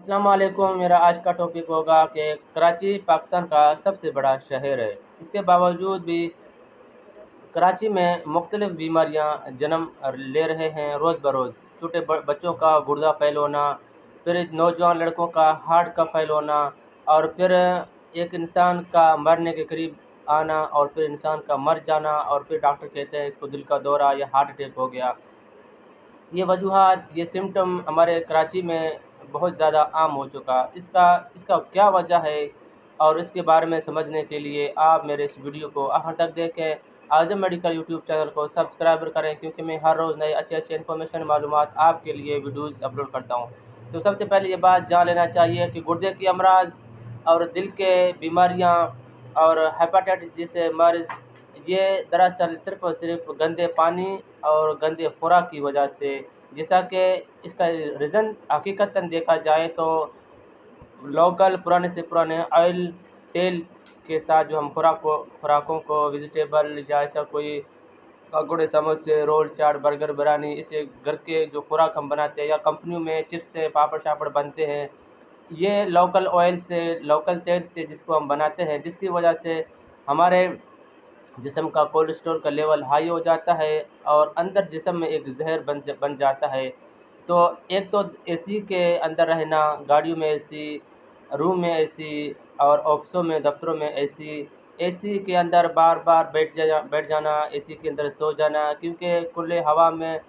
अस्सलाम वालेकुम। मेरा आज का टॉपिक होगा कि कराची पाकिस्तान का सबसे बड़ा शहर है। इसके बावजूद भी कराची में मुख्तलिफ बीमारियां जन्म ले रहे हैं रोज़ बरोज़। छोटे बच्चों का गुर्दा फैल होना, फिर नौजवान लड़कों का हार्ट का फैल होना, और फिर एक इंसान का मरने के करीब आना, और फिर इंसान का मर जाना, और फिर डॉक्टर कहते हैं इसको दिल का दौरा या हार्ट अटैक हो गया। ये वजूहात, ये सिम्टम हमारे कराची में बहुत ज़्यादा आम हो चुका। इसका इसका क्या वजह है, और इसके बारे में समझने के लिए आप मेरे इस वीडियो को आखिर तक देखें। आज़म मेडिकल यूट्यूब चैनल को सब्सक्राइब करें, क्योंकि मैं हर रोज़ नए अच्छे अच्छे इन्फॉर्मेशन मालूमात आपके लिए वीडियोज़ अपलोड करता हूँ। तो सबसे पहले ये बात जान लेना चाहिए कि गुर्दे की अमराज और दिल के बीमारियाँ और हेपाटाइटिस जैसे मर्ज़, ये दरअसल सिर्फ़ और सिर्फ़ गंदे पानी और गंदे खुराक की वजह से, जैसा कि इसका रीज़न हकीकतन देखा जाए तो लोकल पुराने से पुराने ऑयल तेल के साथ जो हम खुराकों को वेजिटेबल या ऐसा कोई पकौड़े समोसे रोल चाट बर्गर बिरयानी, इसे घर के जो खुराक हम बनाते हैं, या कंपनियों में चिप्स से पापड़ शापड़ बनते हैं, ये लोकल ऑयल से लोकल तेल से जिसको हम बनाते हैं, जिसकी वजह से हमारे जिस्म का कोलेस्ट्रॉल का लेवल हाई हो जाता है, और अंदर जिस्म में एक जहर बन जाता है। तो एक तो एसी के अंदर रहना, गाड़ियों में एसी, रूम में एसी, और ऑफिसों में दफ्तरों में एसी, एसी के अंदर बार बार बैठ जाना, एसी के अंदर सो जाना, क्योंकि खुले हवा में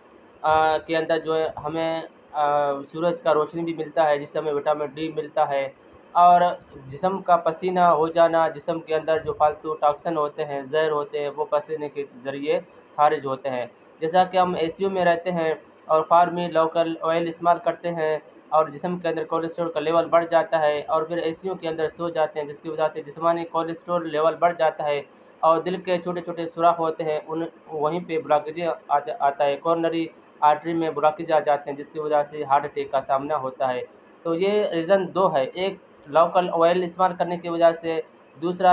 के अंदर जो है हमें सूरज का रोशनी भी मिलता है, जिससे हमें विटामिन डी मिलता है। और जिस्म का पसीना हो जाना, जिस्म के अंदर जो फालतू टॉक्सिन होते हैं, ज़हर होते हैं, वो पसीने के ज़रिए खारिज होते हैं। जैसा कि हम एसीयू में रहते हैं और फार्मी लोकल ऑयल इस्तेमाल करते हैं, और जिस्म के अंदर कोलेस्ट्रॉल का लेवल बढ़ जाता है, और फिर एसीयू के अंदर सो जाते हैं, जिसकी वजह से जिस्मानी कोलेस्ट्रॉल लेवल बढ़ जाता है, और दिल के छोटे छोटे सुराख होते हैं, उन वहीं पे ब्लॉकेज आता है, कॉर्नरी आर्टरी में ब्लॉकेज आ जाते हैं, जिसकी वजह से हार्ट अटैक का सामना होता है। तो ये रीज़न दो है, एक लोकल ऑयल इस्तेमाल करने की वजह से, दूसरा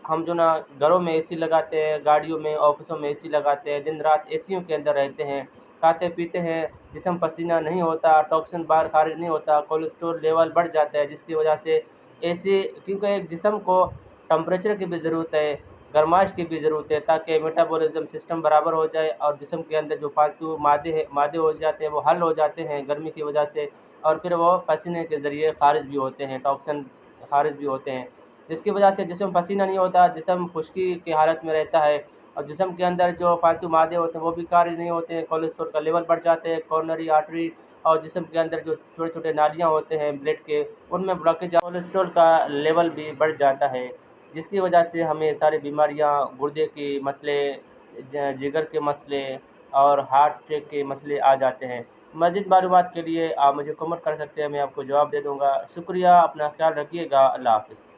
हम जो ना घरों में एसी लगाते हैं, गाड़ियों में ऑफिसों में एसी लगाते हैं, दिन रात एसीयों के अंदर रहते हैं, खाते पीते हैं, जिस्म पसीना नहीं होता, टॉक्सिन बाहर खारिज नहीं होता, कोलेस्ट्रॉल लेवल बढ़ जाता है, जिसकी वजह से एसी, क्योंकि एक जिस्म को टम्परेचर की भी ज़रूरत है, गर्माश की भी ज़रूरत है, ताकि मेटाबॉलिज्म सिस्टम बराबर हो जाए, और जिस्म के अंदर जो फालतू मादे हो जाते हैं वो हल हो जाते हैं गर्मी की वजह से, और फिर वो पसीने के ज़रिए खारिज भी होते हैं, टॉक्सिन खारिज भी होते हैं, जिसकी वजह से जिस्म पसीना नहीं होता, जिस्म खुश्की की हालत में रहता है, और जिस्म के अंदर जो फालतू मादे होते हैं वो भी खारिज नहीं होते हैं, कोलेस्ट्रॉल का लेवल बढ़ जाते हैं, कॉर्नरी आर्टरी और जिस्म के अंदर जो छोटे छोटे नालियाँ होते हैं ब्लड के, उनमें ब्लॉकेज, कोलेस्ट्रॉल का लेवल भी बढ़ जाता है, जिसकी वजह से हमें सारी बीमारियाँ, गुर्दे के मसले, जिगर के मसले और हार्ट अटैक के मसले आ जाते हैं। मज़ीद मालूमात के लिए आप मुझे कमेंट कर सकते हैं, मैं आपको जवाब दे दूँगा। शुक्रिया, अपना ख़्याल रखिएगा। अल्लाह हाफ़िज़।